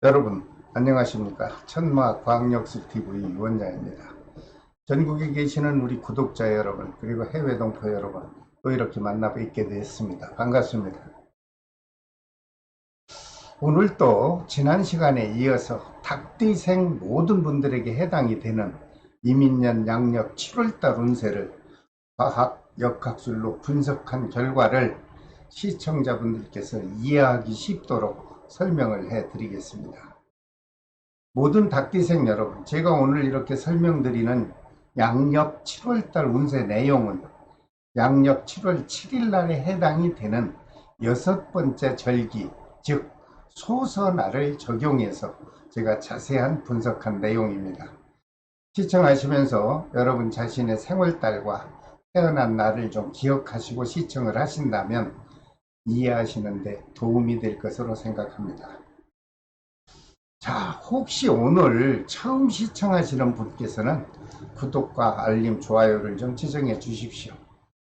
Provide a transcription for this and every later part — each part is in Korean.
여러분 안녕하십니까. 천마과학역술TV 원장입니다. 전국에 계시는 우리 구독자 여러분, 그리고 해외 동포 여러분, 또 이렇게 만나 뵙게 되었습니다. 반갑습니다. 오늘 또 지난 시간에 이어서 닭띠생 모든 분들에게 해당이 되는 이민년 양력 7월달 운세를 과학 역학술로 분석한 결과를 시청자분들께서 이해하기 쉽도록 설명을 해 드리겠습니다. 모든 닭띠생 여러분, 제가 오늘 이렇게 설명드리는 양력 7월달 운세 내용은 양력 7월 7일 날에 해당이 되는 6번째 절기, 즉 소서날을 적용해서 제가 자세한 분석한 내용입니다. 시청하시면서 여러분 자신의 생월달과 태어난 날을 좀 기억하시고 시청을 하신다면 이해하시는 데 도움이 될 것으로 생각합니다. 자, 혹시 오늘 처음 시청하시는 분께서는 구독과 알림, 좋아요를 좀 지정해 주십시오.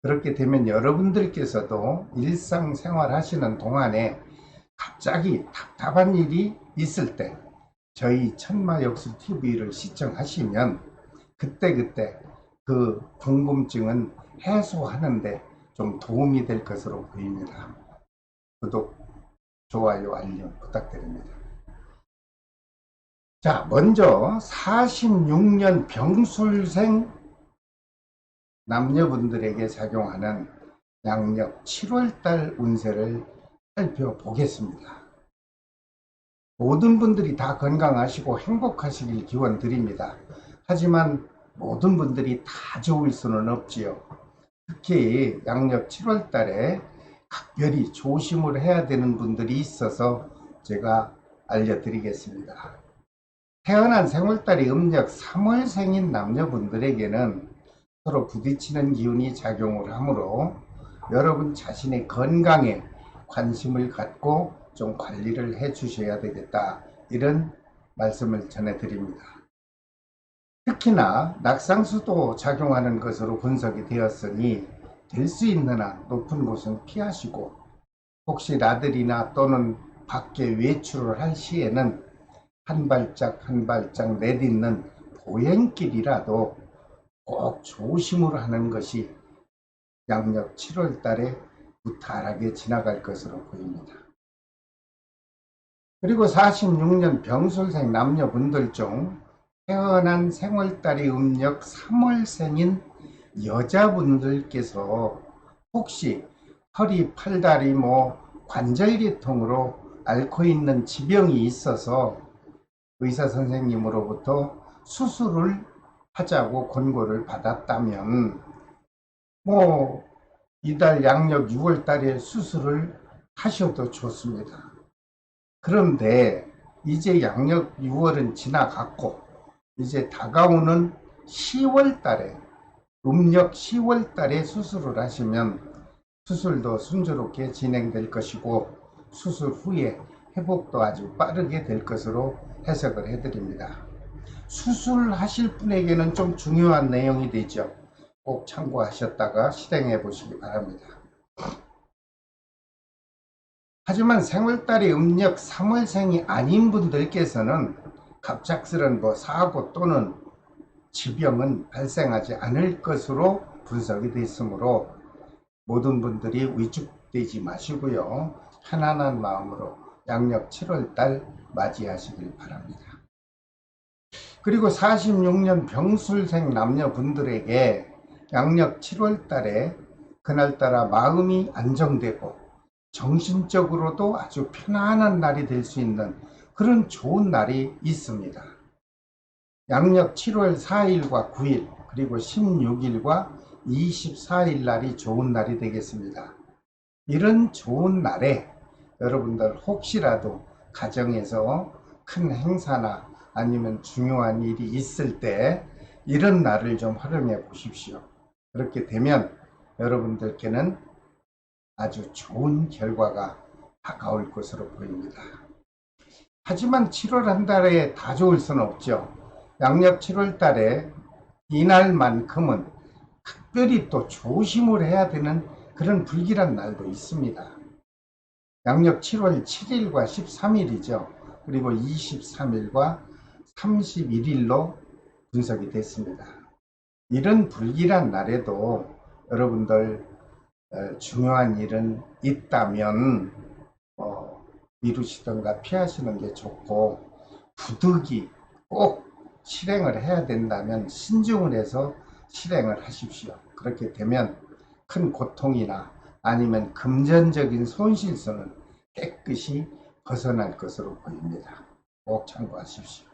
그렇게 되면 여러분들께서도 일상생활 하시는 동안에 갑자기 답답한 일이 있을 때 저희 천마역술TV를 시청하시면 그때그때 그 궁금증은 해소하는데 좀 도움이 될 것으로 보입니다. 구독, 좋아요, 알림 부탁드립니다. 자, 먼저 46년 병술생 남녀분들에게 작용하는 양력 7월달 운세를 살펴보겠습니다. 모든 분들이 다 건강하시고 행복하시길 기원 드립니다. 하지만 모든 분들이 다 좋을 수는 없지요. 특히 양력 7월달에 각별히 조심을 해야 되는 분들이 있어서 제가 알려드리겠습니다. 태어난 생월달이 음력 3월생인 남녀분들에게는 서로 부딪히는 기운이 작용을 하므로 여러분 자신의 건강에 관심을 갖고 좀 관리를 해 주셔야 되겠다, 이런 말씀을 전해드립니다. 특히나 낙상수도 작용하는 것으로 분석이 되었으니 될 수 있는 한 높은 곳은 피하시고, 혹시 나들이나 또는 밖에 외출을 할 시에는 한 발짝 한 발짝 내딛는 보행길이라도 꼭 조심을 하는 것이 양력 7월 달에 무탈하게 지나갈 것으로 보입니다. 그리고 46년 병술생 남녀분들 중 태어난 생월달이 음력 3월생인 여자분들께서 혹시 허리, 팔다리, 관절계통으로 앓고 있는 지병이 있어서 의사 선생님으로부터 수술을 하자고 권고를 받았다면 이달 양력 6월 달에 수술을 하셔도 좋습니다. 그런데 이제 양력 6월은 지나갔고 이제 다가오는 10월 달에, 음력 10월 달에 수술을 하시면 수술도 순조롭게 진행될 것이고 수술 후에 회복도 아주 빠르게 될 것으로 해석을 해드립니다. 수술하실 분에게는 좀 중요한 내용이 되죠. 꼭 참고하셨다가 실행해 보시기 바랍니다. 하지만 생월달이 음력 3월생이 아닌 분들께서는 갑작스런 사고 또는 지병은 발생하지 않을 것으로 분석이 됐으므로 모든 분들이 위축되지 마시고요, 편안한 마음으로 양력 7월달 맞이하시길 바랍니다. 그리고 46년 병술생 남녀분들에게 양력 7월달에 그날따라 마음이 안정되고 정신적으로도 아주 편안한 날이 될 수 있는 그런 좋은 날이 있습니다. 양력 7월 4일과 9일 그리고 16일과 24일 날이 좋은 날이 되겠습니다. 이런 좋은 날에 여러분들 혹시라도 가정에서 큰 행사나 아니면 중요한 일이 있을 때 이런 날을 좀 활용해 보십시오. 그렇게 되면 여러분들께는 아주 좋은 결과가 다가올 것으로 보입니다. 하지만 7월 한 달에 다 좋을 수는 없죠. 양력 7월 달에 이날만큼은 특별히 또 조심을 해야 되는 그런 불길한 날도 있습니다. 양력 7월 7일과 13일이죠. 그리고 23일과 31일로 분석이 됐습니다. 이런 불길한 날에도 여러분들 중요한 일은 있다면 미루시던가 피하시는 게 좋고, 부득이 꼭 실행을 해야 된다면 신중을 해서 실행을 하십시오. 그렇게 되면 큰 고통이나 아니면 금전적인 손실서는 깨끗이 벗어날 것으로 보입니다. 꼭 참고하십시오.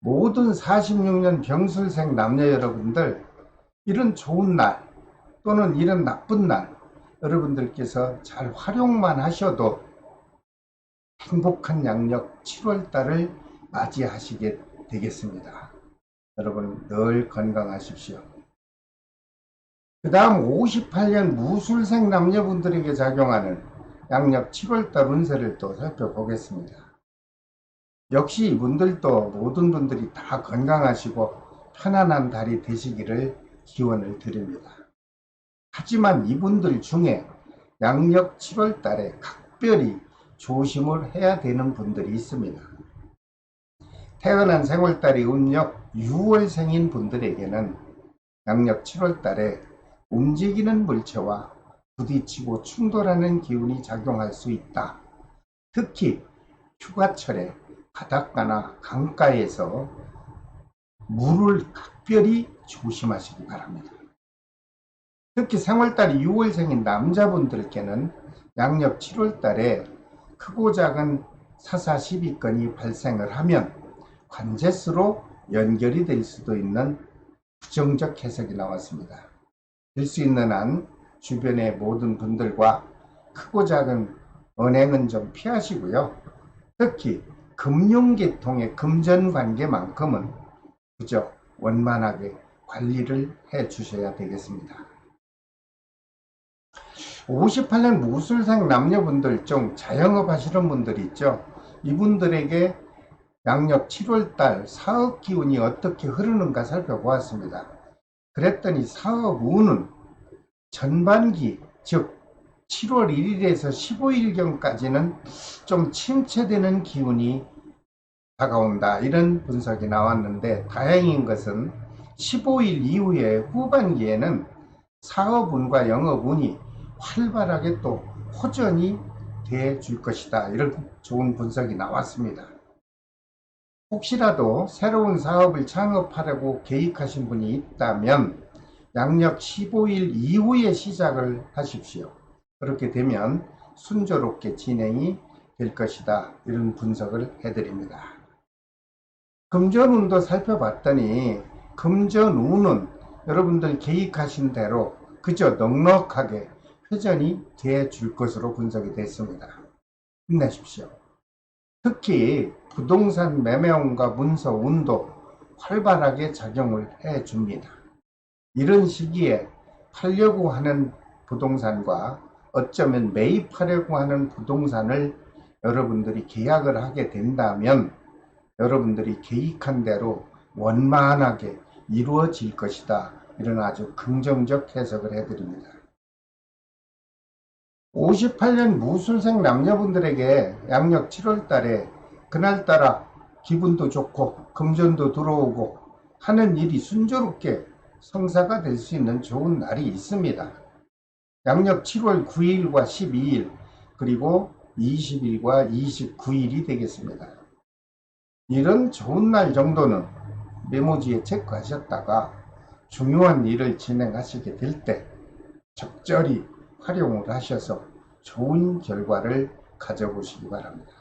모든 46년 병술생 남녀 여러분들, 이런 좋은 날 또는 이런 나쁜 날 여러분들께서 잘 활용만 하셔도 행복한 양력 7월달을 맞이하시게 되겠습니다. 여러분 늘 건강하십시오. 그 다음 58년 무술생 남녀분들에게 작용하는 양력 7월달 운세를 또 살펴보겠습니다. 역시 이분들도 모든 분들이 다 건강하시고 편안한 달이 되시기를 기원을 드립니다. 하지만 이분들 중에 양력 7월달에 각별히 조심을 해야 되는 분들이 있습니다. 태어난 생월달이 음력 6월생인 분들에게는 양력 7월달에 움직이는 물체와 부딪히고 충돌하는 기운이 작용할 수 있다. 특히 휴가철에 바닷가나 강가에서 물을 각별히 조심하시기 바랍니다. 특히 생월달이 6월생인 남자분들께는 양력 7월달에 크고 작은 사사 시비건이 발생을 하면 관제수로 연결이 될 수도 있는 부정적 해석이 나왔습니다. 될 수 있는 한 주변의 모든 분들과 크고 작은 언행은 좀 피하시고요. 특히 금융계통의 금전관계만큼은 그저 원만하게 관리를 해 주셔야 되겠습니다. 58년 무술생 남녀분들 중 자영업 하시는 분들이 있죠. 이분들에게 양력 7월달 사업 기운이 어떻게 흐르는가 살펴보았습니다. 그랬더니 사업 운은 전반기, 즉 7월 1일에서 15일경까지는 좀 침체되는 기운이 다가온다, 이런 분석이 나왔는데, 다행인 것은 15일 이후에 후반기에는 사업운과 영업운이 활발하게 또 호전이 돼 줄 것이다, 이런 좋은 분석이 나왔습니다. 혹시라도 새로운 사업을 창업하려고 계획하신 분이 있다면 양력 15일 이후에 시작을 하십시오. 그렇게 되면 순조롭게 진행이 될 것이다, 이런 분석을 해드립니다. 금전운도 살펴봤더니 금전운은 여러분들 계획하신 대로 그저 넉넉하게 회전이 돼 줄 것으로 분석이 됐습니다. 힘내십시오. 특히 부동산 매매운과 문서운도 활발하게 작용을 해 줍니다. 이런 시기에 팔려고 하는 부동산과 어쩌면 매입하려고 하는 부동산을 여러분들이 계약을 하게 된다면 여러분들이 계획한 대로 원만하게 이루어질 것이다, 이런 아주 긍정적 해석을 해드립니다. 58년 무술생 남녀분들에게 양력 7월달에 그날따라 기분도 좋고 금전도 들어오고 하는 일이 순조롭게 성사가 될 수 있는 좋은 날이 있습니다. 양력 7월 9일과 12일 그리고 20일과 29일이 되겠습니다. 이런 좋은 날 정도는 메모지에 체크하셨다가 중요한 일을 진행하시게 될 때 적절히 활용을 하셔서 좋은 결과를 가져보시기 바랍니다.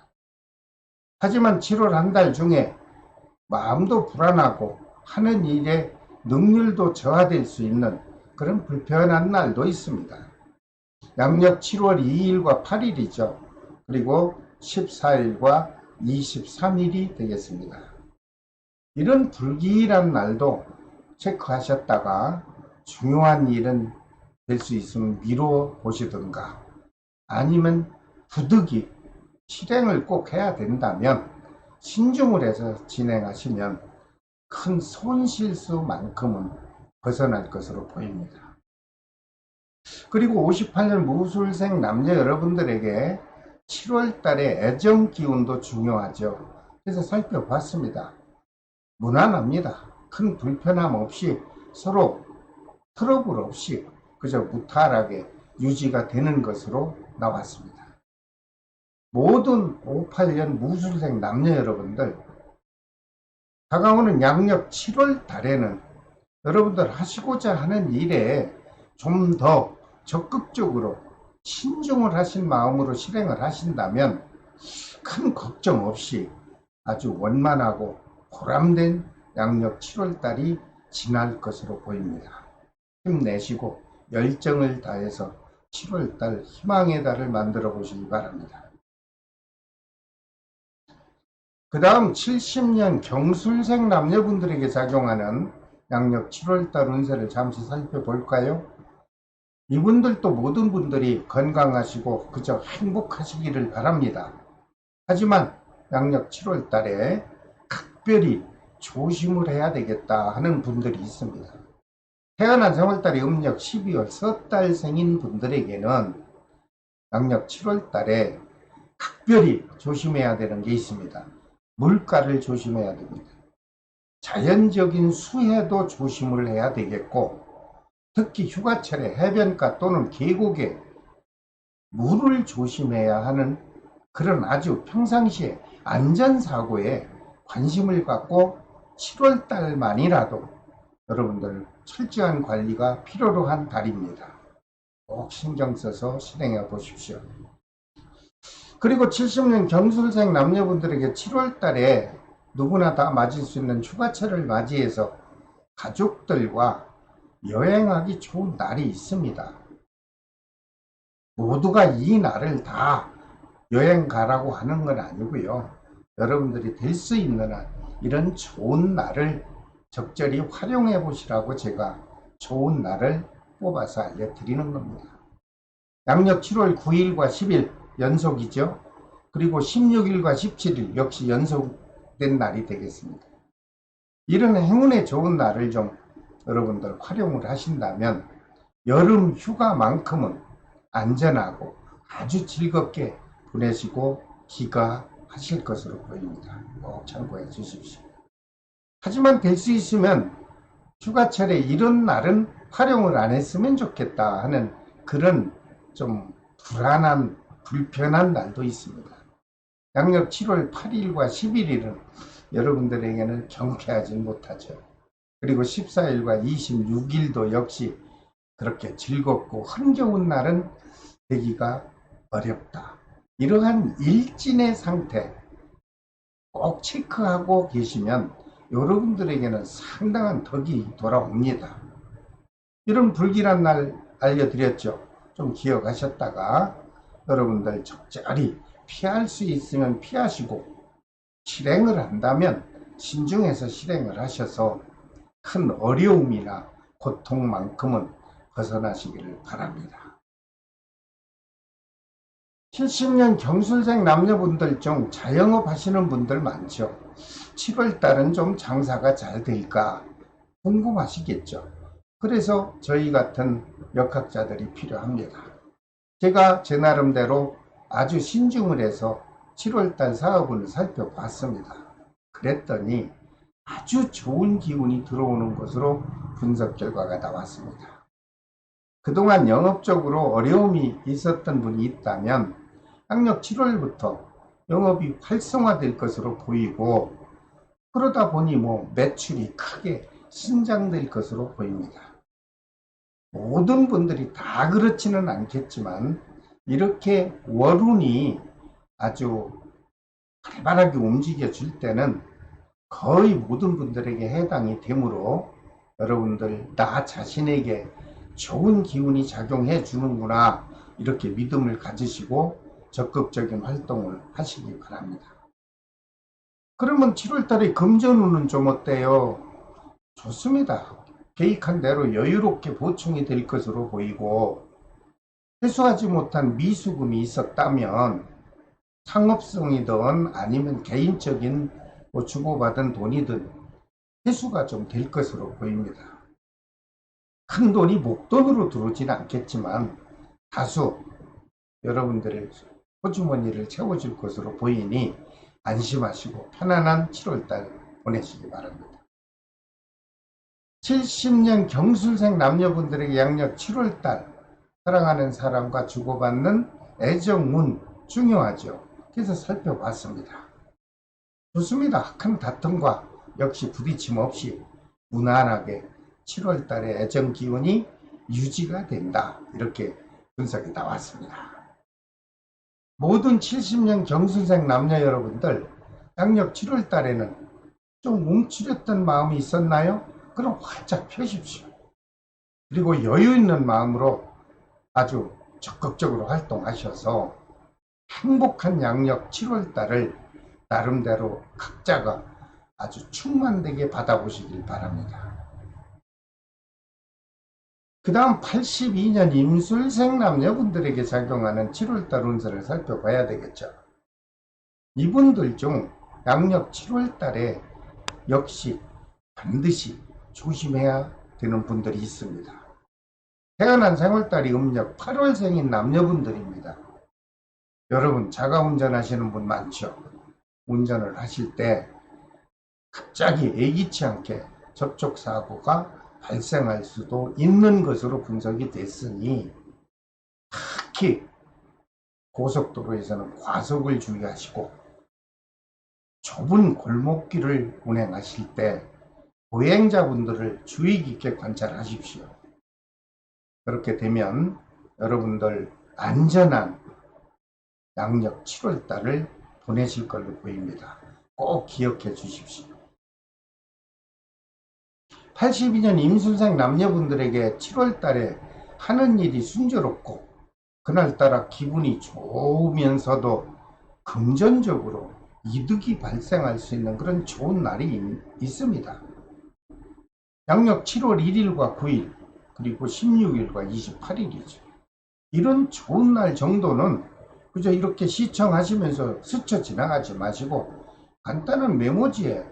하지만 7월 한 달 중에 마음도 불안하고 하는 일에 능률도 저하될 수 있는 그런 불편한 날도 있습니다. 양력 7월 2일과 8일이죠. 그리고 14일과 23일이 되겠습니다. 이런 불길한 날도 체크하셨다가 중요한 일은 될 수 있으면 미뤄 보시든가, 아니면 부득이 실행을 꼭 해야 된다면 신중을 해서 진행하시면 큰 손실수만큼은 벗어날 것으로 보입니다. 그리고 58년 무술생 남녀 여러분들에게 7월 달에 애정 기운도 중요하죠. 그래서 살펴봤습니다. 무난합니다. 큰 불편함 없이 서로 트러블 없이 그저 무탈하게 유지가 되는 것으로 나왔습니다. 모든 58년 무술생 남녀 여러분들, 다가오는 양력 7월 달에는 여러분들 하시고자 하는 일에 좀 더 적극적으로 신중을 하신 마음으로 실행을 하신다면 큰 걱정 없이 아주 원만하고 보람된 양력 7월 달이 지날 것으로 보입니다. 힘내시고 열정을 다해서 7월 달 희망의 달을 만들어 보시기 바랍니다. 그 다음 70년 경술생 남녀분들에게 작용하는 양력 7월달 운세를 잠시 살펴볼까요? 이분들도 모든 분들이 건강하시고 그저 행복하시기를 바랍니다. 하지만 양력 7월달에 각별히 조심을 해야 되겠다 하는 분들이 있습니다. 태어난 3월달이 음력 12월 섣달생인 분들에게는 양력 7월달에 각별히 조심해야 되는 게 있습니다. 물가를 조심해야 됩니다. 자연적인 수해도 조심을 해야 되겠고, 특히 휴가철에 해변가 또는 계곡에 물을 조심해야 하는 그런 아주 평상시에 안전사고에 관심을 갖고 7월달만이라도 여러분들 철저한 관리가 필요로 한 달입니다. 꼭 신경 써서 실행해 보십시오. 그리고 70년 경술생 남녀분들에게 7월달에 누구나 다 맞을 수 있는 휴가철을 맞이해서 가족들과 여행하기 좋은 날이 있습니다. 모두가 이 날을 다 여행 가라고 하는 건 아니고요. 여러분들이 될 수 있는 한 이런 좋은 날을 적절히 활용해 보시라고 제가 좋은 날을 뽑아서 알려드리는 겁니다. 양력 7월 9일과 10일 연속이죠. 그리고 16일과 17일 역시 연속된 날이 되겠습니다. 이런 행운의 좋은 날을 좀 여러분들 활용을 하신다면 여름 휴가만큼은 안전하고 아주 즐겁게 보내시고 귀가하실 것으로 보입니다. 꼭 참고해 주십시오. 하지만 될 수 있으면 휴가철에 이런 날은 활용을 안 했으면 좋겠다 하는 그런 좀 불안한 불편한 날도 있습니다. 양력 7월 8일과 11일은 여러분들에게는 경쾌하지 못하죠. 그리고 14일과 26일도 역시 그렇게 즐겁고 흥겨운 날은 되기가 어렵다. 이러한 일진의 상태 꼭 체크하고 계시면 여러분들에게는 상당한 덕이 돌아옵니다. 이런 불길한 날 알려드렸죠. 좀 기억하셨다가 여러분들 적절히 피할 수 있으면 피하시고 실행을 한다면 신중해서 실행을 하셔서 큰 어려움이나 고통만큼은 벗어나시기를 바랍니다. 70년 경술생 남녀분들 중 자영업 하시는 분들 많죠. 7월달은 좀 장사가 잘 될까 궁금하시겠죠. 그래서 저희 같은 역학자들이 필요합니다. 제가 제 나름대로 아주 신중을 해서 7월달 사업을 살펴봤습니다. 그랬더니 아주 좋은 기운이 들어오는 것으로 분석 결과가 나왔습니다. 그동안 영업적으로 어려움이 있었던 분이 있다면 양력 7월부터 영업이 활성화될 것으로 보이고, 그러다 보니 매출이 크게 신장될 것으로 보입니다. 모든 분들이 다 그렇지는 않겠지만 이렇게 월운이 아주 활발하게 움직여 줄 때는 거의 모든 분들에게 해당이 되므로 여러분들 나 자신에게 좋은 기운이 작용해 주는구나 이렇게 믿음을 가지시고 적극적인 활동을 하시기 바랍니다. 그러면 7월달에 금전운은 좀 어때요? 좋습니다. 계획한 대로 여유롭게 보충이 될 것으로 보이고, 회수하지 못한 미수금이 있었다면 상업성이든 아니면 개인적인 주고받은 돈이든 회수가 좀 될 것으로 보입니다. 큰 돈이 목돈으로 들어오지는 않겠지만 다수 여러분들의 호주머니를 채워줄 것으로 보이니 안심하시고 편안한 7월달 보내시기 바랍니다. 70년 경술생 남녀분들에게 양력 7월달 사랑하는 사람과 주고받는 애정운 중요하죠. 그래서 살펴봤습니다. 좋습니다. 큰 다툼과 역시 부딪힘 없이 무난하게 7월달에 애정 기운이 유지가 된다. 이렇게 분석이 나왔습니다. 모든 70년 경술생 남녀 여러분들, 양력 7월달에는 좀 움츠렸던 마음이 있었나요? 그럼 활짝 펴십시오. 그리고 여유 있는 마음으로 아주 적극적으로 활동하셔서 행복한 양력 7월달을 나름대로 각자가 아주 충만되게 받아보시길 바랍니다. 그 다음 82년 임술생 남녀분들에게 작용하는 7월달 운세를 살펴봐야 되겠죠. 이분들 중 양력 7월달에 역시 반드시 조심해야 되는 분들이 있습니다. 태어난 생월달이 음력 8월생인 남녀분들입니다. 여러분 자가 운전하시는 분 많죠? 운전을 하실 때 갑자기 예기치 않게 접촉사고가 발생할 수도 있는 것으로 분석이 됐으니 특히 고속도로에서는 과속을 주의하시고 좁은 골목길을 운행하실 때 보행자분들을 주의 깊게 관찰하십시오. 그렇게 되면 여러분들 안전한 양력 7월달을 보내실 걸로 보입니다. 꼭 기억해 주십시오. 82년 임술생 남녀분들에게 7월달에 하는 일이 순조롭고 그날따라 기분이 좋으면서도 금전적으로 이득이 발생할 수 있는 그런 좋은 날이 있습니다. 양력 7월 1일과 9일 그리고 16일과 28일이죠. 이런 좋은 날 정도는 그저 이렇게 시청하시면서 스쳐 지나가지 마시고 간단한 메모지에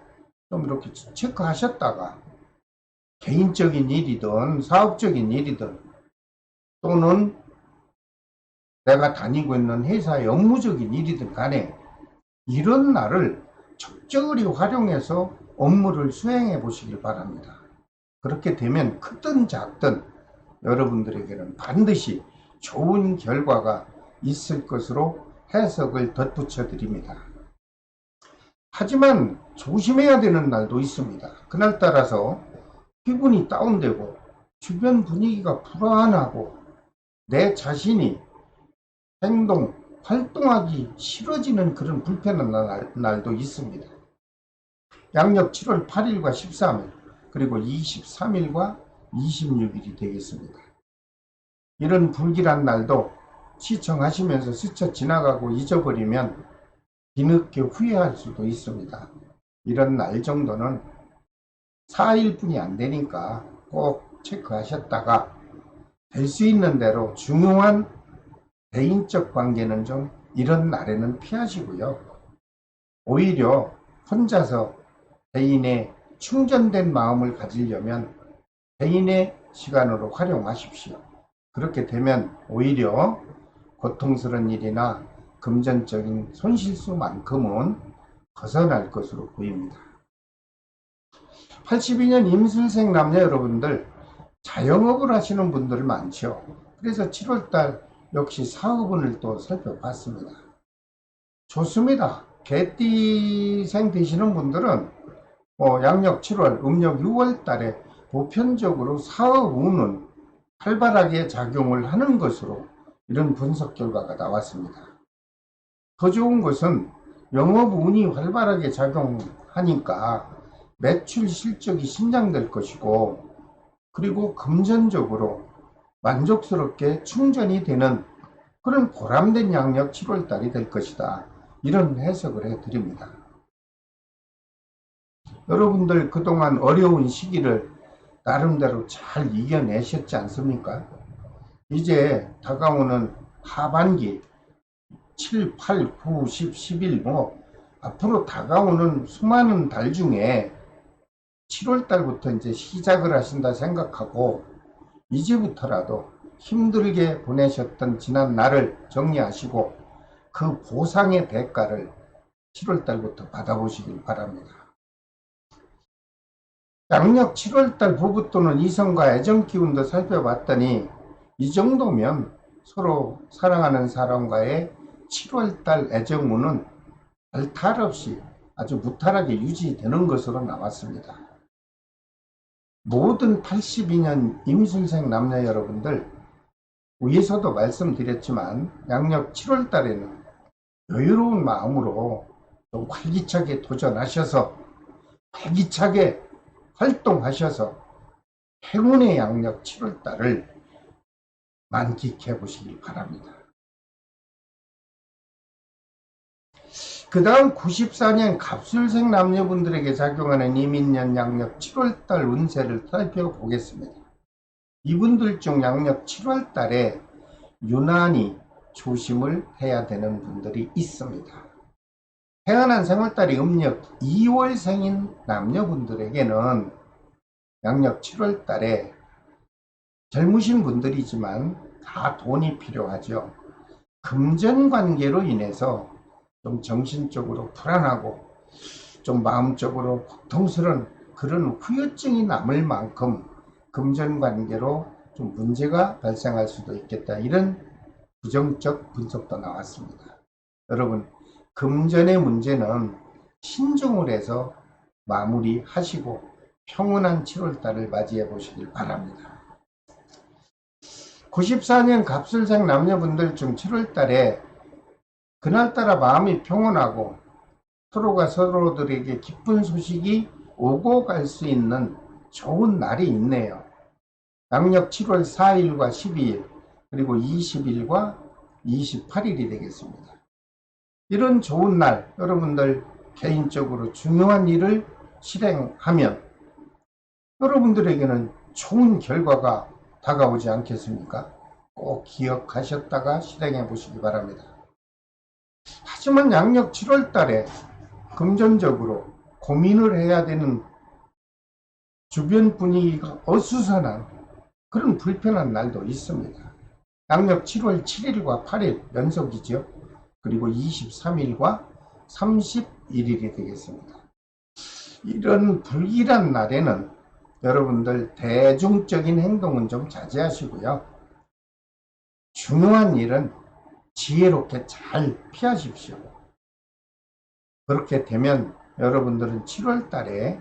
좀 이렇게 체크하셨다가 개인적인 일이든 사업적인 일이든 또는 내가 다니고 있는 회사의 업무적인 일이든 간에 이런 날을 적절히 활용해서 업무를 수행해 보시길 바랍니다. 그렇게 되면 크든 작든 여러분들에게는 반드시 좋은 결과가 있을 것으로 해석을 덧붙여 드립니다. 하지만 조심해야 되는 날도 있습니다. 그날 따라서 기분이 다운되고 주변 분위기가 불안하고 내 자신이 활동하기 싫어지는 그런 불편한 날도 있습니다. 양력 7월 8일과 13일 그리고 23일과 26일이 되겠습니다. 이런 불길한 날도 시청하시면서 스쳐 지나가고 잊어버리면 뒤늦게 후회할 수도 있습니다. 이런 날 정도는 4일뿐이 안 되니까 꼭 체크하셨다가 될 수 있는 대로 중요한 대인적 관계는 좀 이런 날에는 피하시고요. 오히려 혼자서 대인의 충전된 마음을 가지려면 대인의 시간으로 활용하십시오. 그렇게 되면 오히려 고통스러운 일이나 금전적인 손실수만큼은 벗어날 것으로 보입니다. 82년 임술생 남녀 여러분들 자영업을 하시는 분들 많죠. 그래서 7월달 역시 사업운을 또 살펴봤습니다. 좋습니다. 개띠생 되시는 분들은 양력 7월, 음력 6월 달에 보편적으로 사업운은 활발하게 작용을 하는 것으로 이런 분석 결과가 나왔습니다. 더 좋은 것은 영업운이 활발하게 작용하니까 매출 실적이 신장될 것이고 그리고 금전적으로 만족스럽게 충전이 되는 그런 보람된 양력 7월달이 될 것이다. 이런 해석을 해드립니다. 여러분들 그동안 어려운 시기를 나름대로 잘 이겨내셨지 않습니까? 이제 다가오는 하반기 7, 8, 9, 10, 11 앞으로 다가오는 수많은 달 중에 7월달부터 이제 시작을 하신다 생각하고 이제부터라도 힘들게 보내셨던 지난 날을 정리하시고 그 보상의 대가를 7월 달부터 받아보시길 바랍니다. 양력 7월 달 부부 또는 이성과 애정 기운도 살펴봤더니 이 정도면 서로 사랑하는 사람과의 7월 달 애정운은 별 탈 없이 아주 무탈하게 유지되는 것으로 나왔습니다. 모든 82년 임술생 남녀 여러분들, 위에서도 말씀드렸지만 양력 7월 달에는 여유로운 마음으로 좀 활기차게 도전하셔서 활기차게 활동하셔서 행운의 양력 7월 달을 만끽해 보시기 바랍니다. 그 다음 94년 갑술생 남녀분들에게 작용하는 이민년 양력 7월달 운세를 살펴보겠습니다. 이분들 중 양력 7월달에 유난히 조심을 해야 되는 분들이 있습니다. 태어난 생월달이 음력 2월생인 남녀분들에게는 양력 7월달에 젊으신 분들이지만 다 돈이 필요하죠. 금전관계로 인해서 좀 정신적으로 불안하고 좀 마음적으로 고통스러운 그런 후유증이 남을 만큼 금전관계로 좀 문제가 발생할 수도 있겠다, 이런 부정적 분석도 나왔습니다. 여러분, 금전의 문제는 신중을 해서 마무리하시고 평온한 7월달을 맞이해 보시길 바랍니다. 94년 갑술생 남녀분들 중 7월달에 그날따라 마음이 평온하고 서로가 서로들에게 기쁜 소식이 오고 갈 수 있는 좋은 날이 있네요. 양력 7월 4일과 12일 그리고 20일과 28일이 되겠습니다. 이런 좋은 날, 여러분들 개인적으로 중요한 일을 실행하면 여러분들에게는 좋은 결과가 다가오지 않겠습니까? 꼭 기억하셨다가 실행해 보시기 바랍니다. 하지만 양력 7월 달에 금전적으로 고민을 해야 되는, 주변 분위기가 어수선한 그런 불편한 날도 있습니다. 양력 7월 7일과 8일 연속이죠. 그리고 23일과 31일이 되겠습니다. 이런 불길한 날에는 여러분들 대중적인 행동은 좀 자제하시고요. 중요한 일은 지혜롭게 잘 피하십시오. 그렇게 되면 여러분들은 7월 달에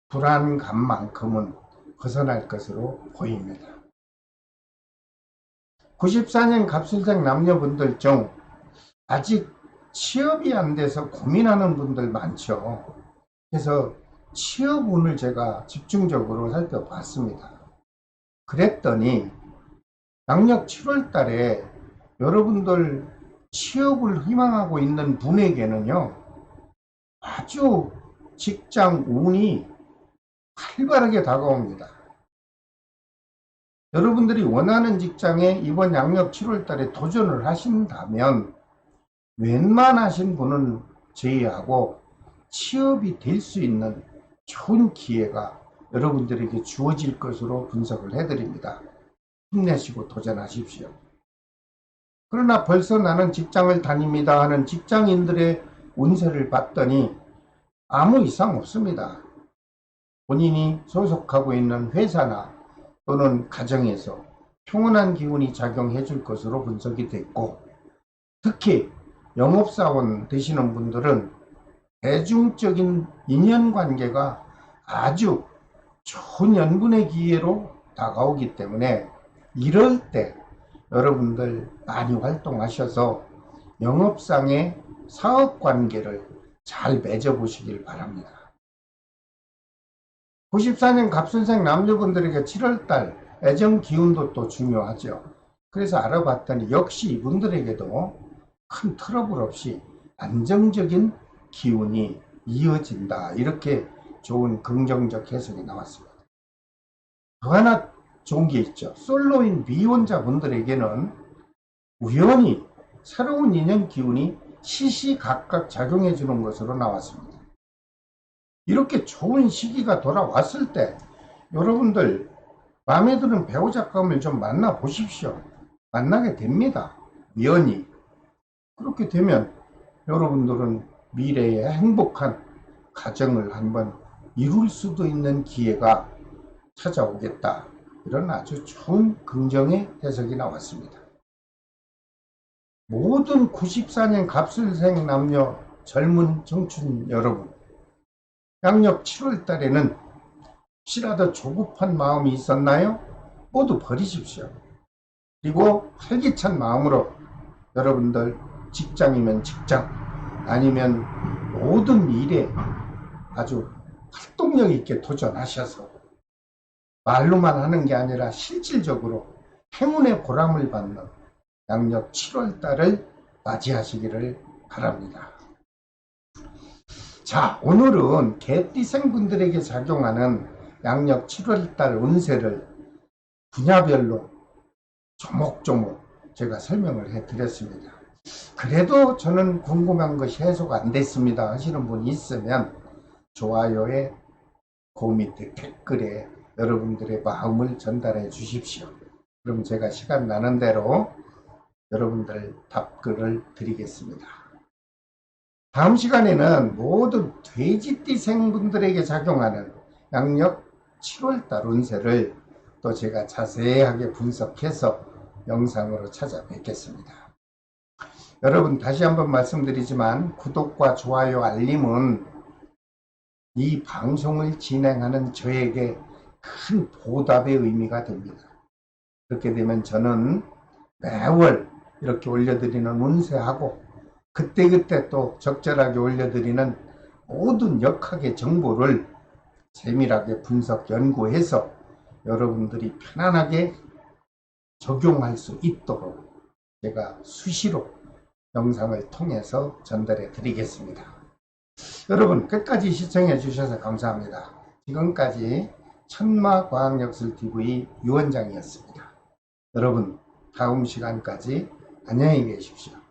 불안감만큼은 벗어날 것으로 보입니다. 94년 갑술생 남녀분들 중 아직 취업이 안 돼서 고민하는 분들 많죠. 그래서 취업운을 제가 집중적으로 살펴봤습니다. 그랬더니 양력 7월 달에 여러분들 취업을 희망하고 있는 분에게는요, 아주 직장 운이 활발하게 다가옵니다. 여러분들이 원하는 직장에 이번 양력 7월 달에 도전을 하신다면 웬만하신 분은 제외하고 취업이 될 수 있는 좋은 기회가 여러분들에게 주어질 것으로 분석을 해드립니다. 힘내시고 도전하십시오. 그러나 벌써 나는 직장을 다닙니다 하는 직장인들의 운세를 봤더니 아무 이상 없습니다. 본인이 소속하고 있는 회사나 또는 가정에서 평온한 기운이 작용해 줄 것으로 분석이 됐고, 특히 영업사원 되시는 분들은 대중적인 인연관계가 아주 좋은 연분의 기회로 다가오기 때문에 이럴 때 여러분들 많이 활동하셔서 영업상의 사업관계를 잘 맺어보시길 바랍니다. 94년 갑술생 남녀분들에게 7월달 애정 기운도 또 중요하죠. 그래서 알아봤더니 역시 이분들에게도 큰 트러블 없이 안정적인 기운이 이어진다, 이렇게 좋은 긍정적 해석이 나왔습니다. 또 하나 좋은 게 있죠. 솔로인 미혼자 분들에게는 우연히 새로운 인연 기운이 시시각각 작용해 주는 것으로 나왔습니다. 이렇게 좋은 시기가 돌아왔을 때 여러분들 마음에 드는 배우자감을 좀 만나 보십시오. 만나게 됩니다. 우연히. 그렇게 되면 여러분들은 미래에 행복한 가정을 한번 이룰 수도 있는 기회가 찾아오겠다. 이런 아주 좋은 긍정의 해석이 나왔습니다. 모든 94년 갑술생 남녀 젊은 청춘 여러분, 양력 7월 달에는 혹시라도 조급한 마음이 있었나요? 모두 버리십시오. 그리고 활기찬 마음으로 여러분들 직장이면 직장, 아니면 모든 일에 아주 활동력 있게 도전하셔서 말로만 하는 게 아니라 실질적으로 행운의 보람을 받는 양력 7월 달을 맞이하시기를 바랍니다. 자, 오늘은 개띠생 분들에게 작용하는 양력 7월 달 운세를 분야별로 조목조목 제가 설명을 해드렸습니다. 그래도 저는 궁금한 것이 해소가 안 됐습니다 하시는 분이 있으면 좋아요에 그 밑에 댓글에 여러분들의 마음을 전달해 주십시오. 그럼 제가 시간 나는 대로 여러분들 답글을 드리겠습니다. 다음 시간에는 모든 돼지띠생 분들에게 작용하는 양력 7월달 운세를 또 제가 자세하게 분석해서 영상으로 찾아뵙겠습니다. 여러분, 다시 한번 말씀드리지만 구독과 좋아요, 알림은 이 방송을 진행하는 저에게 큰 보답의 의미가 됩니다. 그렇게 되면 저는 매월 이렇게 올려드리는 운세하고 그때그때 또 적절하게 올려드리는 모든 역학의 정보를 세밀하게 분석 연구해서 여러분들이 편안하게 적용할 수 있도록 제가 수시로 영상을 통해서 전달해 드리겠습니다. 여러분, 끝까지 시청해 주셔서 감사합니다. 지금까지 천마과학역술TV 유원장이었습니다. 여러분, 다음 시간까지 안녕히 계십시오.